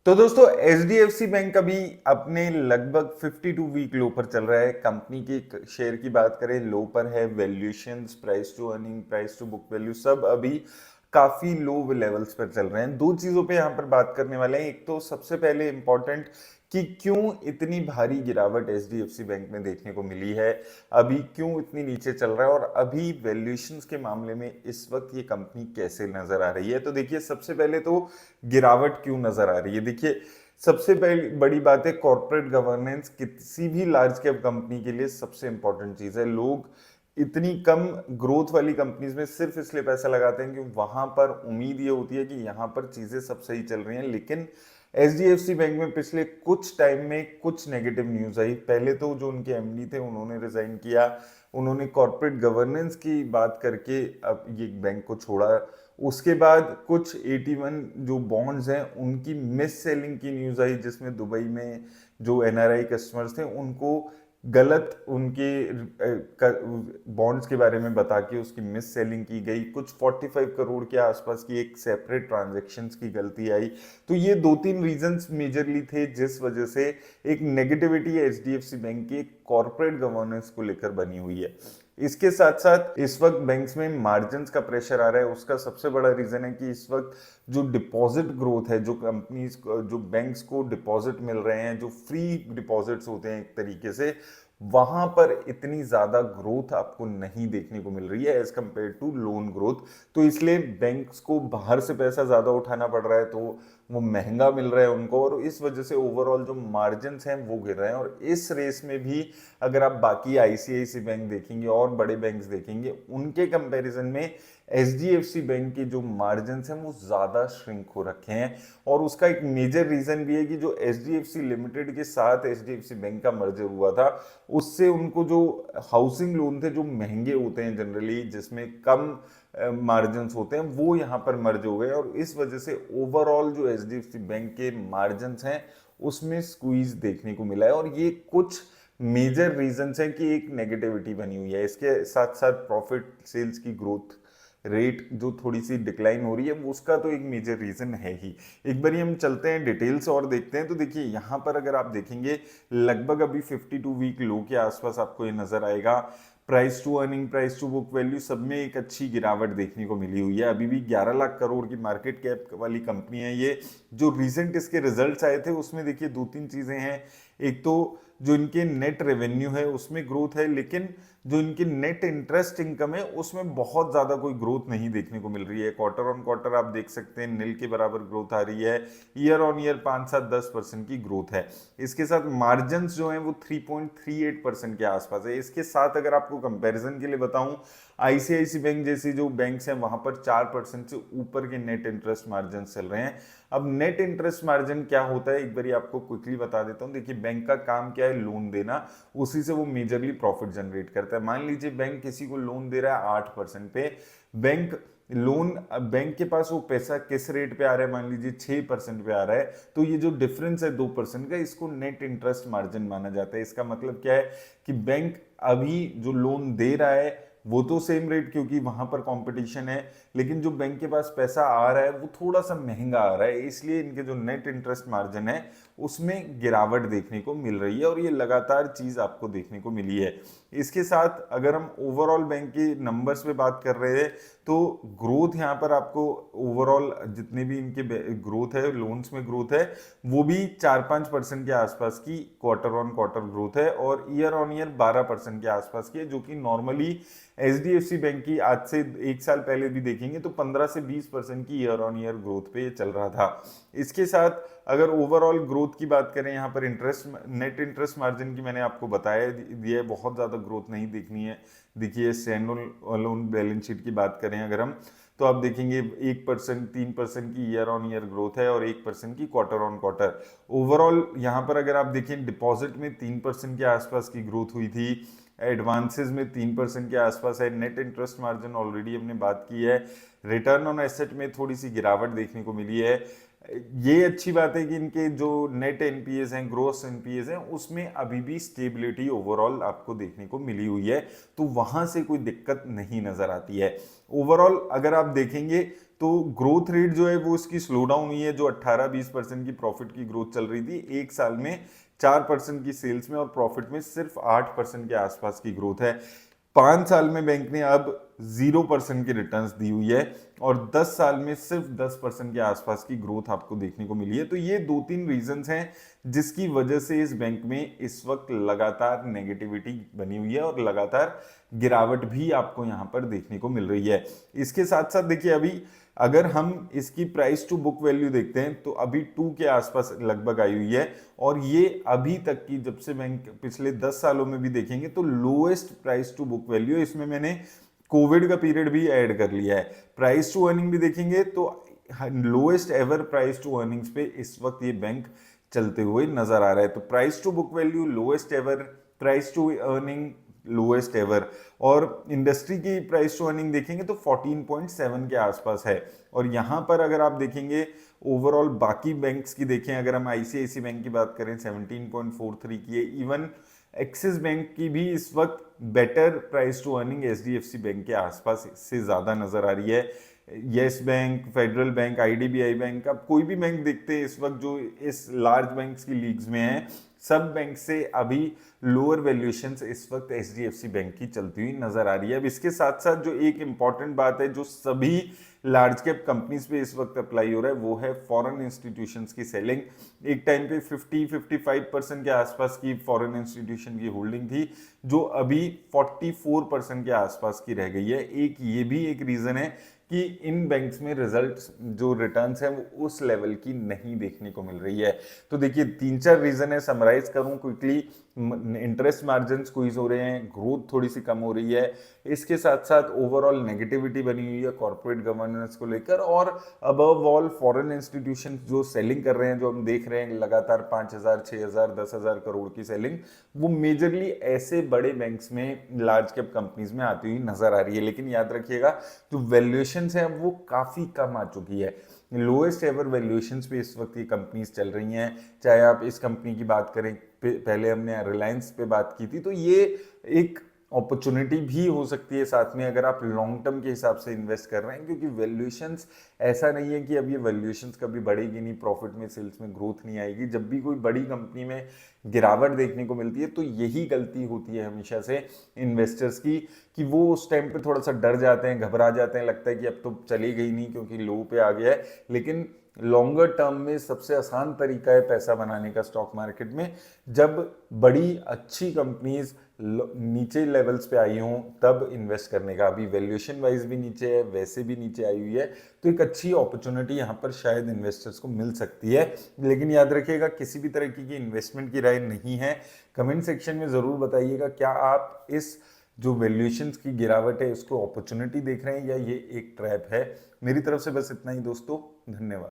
तो दोस्तों HDFC bank अभी अपने लगभग 52 वीक लो पर चल रहा है। कंपनी की शेयर की बात करें, लो पर है। Valuations, price to earning, price to book value सब अभी काफी लो लेवल्स पर चल रहे हैं। दो चीजों पे यहाँ पर बात करने वाले हैं। एक तो सबसे पहले इंपॉर्टेंट कि क्यों इतनी भारी गिरावट एचडीएफसी बैंक में देखने को मिली है, अभी क्यों इतनी नीचे चल रहा है और अभी वैल्यूएशंस के मामले में इस वक्त ये कंपनी कैसे नजर आ रही है। तो देखिए, सबसे पहले तो गिरावट क्यों नजर आ रही है। देखिए, सबसे पहली बड़ी बात है कॉर्पोरेट गवर्नेंस। किसी भी लार्ज कैप कंपनी के लिए सबसे इंपॉर्टेंट चीज है। लोग इतनी कम ग्रोथ वाली कंपनीज में सिर्फ इसलिए पैसा लगाते हैं कि वहां पर उम्मीद ये होती है कि यहाँ पर चीजें सब सही चल रही हैं। लेकिन एचडीएफसी बैंक में पिछले कुछ टाइम में कुछ नेगेटिव न्यूज आई। पहले तो जो उनके एमडी थे उन्होंने रिजाइन किया, उन्होंने कॉर्पोरेट गवर्नेंस की बात करके अब ये बैंक को छोड़ा। उसके बाद कुछ 81 जो बॉन्ड्स हैं उनकी मिस सेलिंग की न्यूज आई, जिसमें दुबई में जो एनआरआई कस्टमर्स थे उनको गलत उनके बॉन्ड्स के बारे में बता के उसकी मिस सेलिंग की गई। कुछ 45 करोड़ के आसपास की एक सेपरेट ट्रांजैक्शंस की गलती आई। तो ये दो तीन रीजंस मेजरली थे जिस वजह से एक नेगेटिविटी एचडीएफसी बैंक की कॉर्पोरेट गवर्नेंस को लेकर बनी हुई है। इसके साथ साथ इस वक्त बैंक्स में मार्जिन्स का प्रेशर आ रहा है। उसका सबसे बड़ा रीजन है कि इस वक्त जो डिपॉजिट ग्रोथ है, जो कंपनीज जो बैंक्स को डिपॉजिट मिल रहे हैं, जो फ्री डिपॉजिट्स होते हैं एक तरीके से, वहां पर इतनी ज्यादा ग्रोथ आपको नहीं देखने को मिल रही है as compared to loan growth. तो इसलिए बैंक्स को बाहर से पैसा ज्यादा उठाना पड़ रहा है, तो वो महंगा मिल रहा है उनको, और इस वजह से ओवरऑल जो मार्जिन हैं वो गिर रहे हैं। और इस रेस में भी अगर आप बाकी आईसीआईसी बैंक देखेंगे और बड़े बैंक्स देखेंगे, उनके कंपैरिजन में एचडीएफसी बैंक के जो मार्जिन हैं वो ज्यादा श्रिंक हो रखे हैं। और उसका एक मेजर रीजन भी है कि जो एचडीएफसी लिमिटेड के साथ एचडीएफसी बैंक का मर्जर हुआ था, उससे उनको जो हाउसिंग लोन थे जो महंगे होते हैं जनरली, जिसमें कम मार्जिन होते हैं, वो यहाँ पर मर्ज हो गए। और इस वजह से ओवरऑल जो एचडीएफसी बैंक के मार्जिन हैं उसमें स्क्वीज देखने को मिला है। और ये कुछ मेजर रीजंस हैं कि एक नेगेटिविटी बनी हुई है। इसके साथ साथ प्रॉफिट सेल्स की ग्रोथ रेट जो थोड़ी सी डिक्लाइन हो रही है, वो उसका तो एक मेजर रीजन है ही। एक बार हम चलते हैं डिटेल्स और देखते हैं। तो देखिए, यहाँ पर अगर आप देखेंगे लगभग अभी 52 वीक लो के आसपास आपको ये नजर आएगा। Price to earning, price to book value सब में एक अच्छी गिरावट देखने को मिली हुई है। अभी भी 11 लाख करोड़ की मार्केट कैप वाली कंपनी है ये। जो रिसेंट इसके रिजल्ट्स आए थे उसमें देखिए दो तीन चीजें हैं। एक तो जो इनके नेट रेवेन्यू है उसमें ग्रोथ है, लेकिन जो इनकी नेट इंटरेस्ट इनकम है उसमें बहुत ज्यादा कोई ग्रोथ नहीं देखने को मिल रही है। क्वार्टर ऑन क्वार्टर आप देख सकते हैं नील के बराबर ग्रोथ आ रही है। ईयर ऑन ईयर 5-7-10% की ग्रोथ है। इसके साथ मार्जिन जो है वो 3.38% के आसपास है। इसके साथ अगर आपको कंपैरिजन के लिए बताऊं, आईसीआईसी बैंक जैसी जो बैंक्स हैं वहां पर 4% से ऊपर के नेट इंटरेस्ट मार्जिन चल रहे हैं। अब नेट इंटरेस्ट मार्जिन क्या होता है एक बार आपको क्विकली बता देता हूं। देखिए, बैंक का काम क्या है, लोन देना, उसी से वो मेजरली प्रॉफिट जनरेट करता है। मान लीजिए बैंक किसी को लोन दे रहा है 8% पे, बैंक लोन बैंक के पास वो पैसा किस रेट पे आ रहा है, मान लीजिए 6% पे आ रहा है, तो ये जो डिफरेंस है 2% का, इसको नेट इंटरेस्ट मार्जिन माना जाता है। इसका मतलब क्या है कि बैंक अभी जो लोन दे रहा है वो तो सेम रेट, क्योंकि वहां पर कंपटीशन है, लेकिन जो बैंक के पास पैसा आ रहा है वो थोड़ा सा महंगा आ रहा है, इसलिए इनके जो नेट इंटरेस्ट मार्जिन है उसमें गिरावट देखने को मिल रही है। और ये लगातार चीज आपको देखने को मिली है। इसके साथ अगर हम ओवरऑल बैंक के नंबर्स पे बात कर रहे हैं, तो ग्रोथ यहाँ पर आपको ओवरऑल जितने भी इनके ग्रोथ है, लोन्स में ग्रोथ है, वो भी 4-5% के आसपास की क्वार्टर ऑन क्वार्टर ग्रोथ है, और ईयर ऑन ईयर 12% के आसपास की है, जो कि नॉर्मली एचडीएफसी बैंक की आज से एक साल पहले भी देखेंगे तो 15 से 20% की ईयर ऑन ईयर ग्रोथ पे चल रहा था। इसके साथ अगर ओवरऑल ग्रोथ की बात करें, यहाँ पर इंटरेस्ट नेट इंटरेस्ट मार्जिन की मैंने आपको बताया दिया है, बहुत ज़्यादा ग्रोथ नहीं देखनी है। देखिए, स्टैंडअलोन लोन बैलेंस शीट की बात करें अगर हम, तो आप देखेंगे 1%, 3% की ईयर ऑन ईयर ग्रोथ है और 1% की क्वार्टर ऑन क्वार्टर। ओवरऑल यहाँ पर अगर आप देखें, डिपॉजिट में 3% के आसपास की ग्रोथ हुई थी, एडवांसेस में 3% के आसपास है, नेट इंटरेस्ट मार्जिन ऑलरेडी हमने बात की है, रिटर्न ऑन एसेट में थोड़ी सी गिरावट देखने को मिली है, ये अच्छी बात है कि इनके जो नेट एनपीएस हैं, ग्रोस एनपीएस हैं, उसमें अभी भी स्टेबिलिटी ओवरऑल आपको देखने को मिली हुई है, तो वहां से कोई दिक्कत नहीं नजर आती है। ओवरऑल अगर आप देखेंगे तो ग्रोथ रेट जो है वो इसकी स्लो डाउन हुई है। जो 18-20% की प्रॉफिट की ग्रोथ चल रही थी, एक साल में 4% की सेल्स में और प्रॉफिट में सिर्फ 8% के आसपास की ग्रोथ है। 5 साल में बैंक ने अब 0% की रिटर्न्स दी हुई है और 10 साल में सिर्फ 10% के आसपास की ग्रोथ आपको देखने को मिली है। तो ये 2-3 रीजंस हैं जिसकी वजह से इस बैंक में इस वक्त लगातार नेगेटिविटी बनी हुई है और लगातार गिरावट भी आपको यहां पर देखने को मिल रही है। इसके साथ साथ देखिए, अभी अगर हम इसकी प्राइस टू बुक वैल्यू देखते हैं तो अभी 2 के आसपास लगभग आई हुई है और ये अभी तक की, जब से बैंक पिछले 10 सालों में भी देखेंगे तो lowest price to book value. इसमें मैंने कोविड का पीरियड भी ऐड कर लिया है। प्राइस टू अर्निंग भी देखेंगे तो lowest ever price to earnings पे इस वक्त ये बैंक चलते हुए नजर आ रहा है। तो price to book value lowest ever, price to earning lowest ever, और इंडस्ट्री की प्राइस टू अर्निंग देखेंगे तो 14.7 के आसपास है। और यहां पर अगर आप देखेंगे ओवरऑल बाकी बैंक्स की देखें, अगर हम आईसीआईसी बैंक की बात करें 17.43 की है। इवन एक्सिस बैंक की भी इस वक्त better price to earning HDFC Bank के आसपास से ज्यादा नजर आ रही है। Yes Bank, Federal Bank, IDBI Bank, अब कोई भी बैंक देखते हैं इस वक्त जो इस लार्ज बैंक्स की लीग्स में है, सब बैंक से अभी लोअर वैल्यूएशंस इस वक्त एचडीएफसी बैंक की चलती हुई नजर आ रही है। अब इसके साथ साथ जो एक इंपॉर्टेंट बात है जो सभी लार्ज कैप कंपनीज पे इस वक्त अप्लाई हो रहा है वो है फॉरेन इंस्टीट्यूशंस की सेलिंग। एक टाइम पे 50-55% के आसपास की फॉरेन इंस्टीट्यूशन की होल्डिंग थी, जो अभी 44% के आसपास की रह गई है। ये भी एक रीजन है कि इन बैंक्स में रिजल्ट्स, जो रिटर्न्स हैं वो उस लेवल की नहीं देखने को मिल रही है। तो देखिए 3-4 रीजन है, समराइज करूं क्विकली। इंटरेस्ट मार्जिन स्क्वीज हो रहे हैं, ग्रोथ थोड़ी सी कम हो रही है, इसके साथ साथ ओवरऑल नेगेटिविटी बनी हुई है कॉर्पोरेट गवर्नेंस को लेकर, और अबव ऑल फॉरेन इंस्टीट्यूशन जो सेलिंग कर रहे हैं, जो हम देख रहे हैं लगातार 5,000, 6,000, 10,000 करोड़ की सेलिंग, वो मेजरली ऐसे बड़े बैंक्स में, लार्ज कैप कंपनीज में आती हुई नजर आ रही है। लेकिन याद रखिएगा जो वैल्यूएशंस है वो काफी कम आ चुकी है। लोएस्ट एवर वैल्यूएशंस पे इस वक्त ये कंपनीज चल रही हैं। चाहे आप इस कंपनी की बात करें, पहले हमने रिलायंस पे बात की थी, तो ये एक अपॉर्चुनिटी भी हो सकती है साथ में अगर आप लॉन्ग टर्म के हिसाब से इन्वेस्ट कर रहे हैं, क्योंकि वैल्यूएशंस ऐसा नहीं है कि अब ये वैल्यूएशंस कभी बढ़ेगी नहीं, प्रॉफिट में, सेल्स में ग्रोथ नहीं आएगी। जब भी कोई बड़ी कंपनी में गिरावट देखने को मिलती है तो यही गलती होती है हमेशा से इन्वेस्टर्स की, कि वो उस टाइम पे थोड़ा सा डर जाते हैं, घबरा जाते हैं, लगता है कि अब तो चली गई नहीं क्योंकि लो पे आ गया है। लेकिन लॉन्गर टर्म में सबसे आसान तरीका है पैसा बनाने का स्टॉक मार्केट में, जब बड़ी अच्छी कंपनीज नीचे लेवल्स पे आई हों तब इन्वेस्ट करने का। अभी वैल्यूएशन वाइज भी नीचे है, वैसे भी नीचे आई हुई है, तो एक अच्छी अपॉर्चुनिटी यहाँ पर शायद इन्वेस्टर्स को मिल सकती है। लेकिन याद रखिएगा किसी भी तरह की इन्वेस्टमेंट की राय नहीं है। कमेंट सेक्शन में जरूर बताइएगा क्या आप इस जो वैल्यूएशंस की गिरावट है उसको अपॉर्चुनिटी देख रहे हैं या ये एक ट्रैप है। मेरी तरफ से बस इतना ही दोस्तों, धन्यवाद।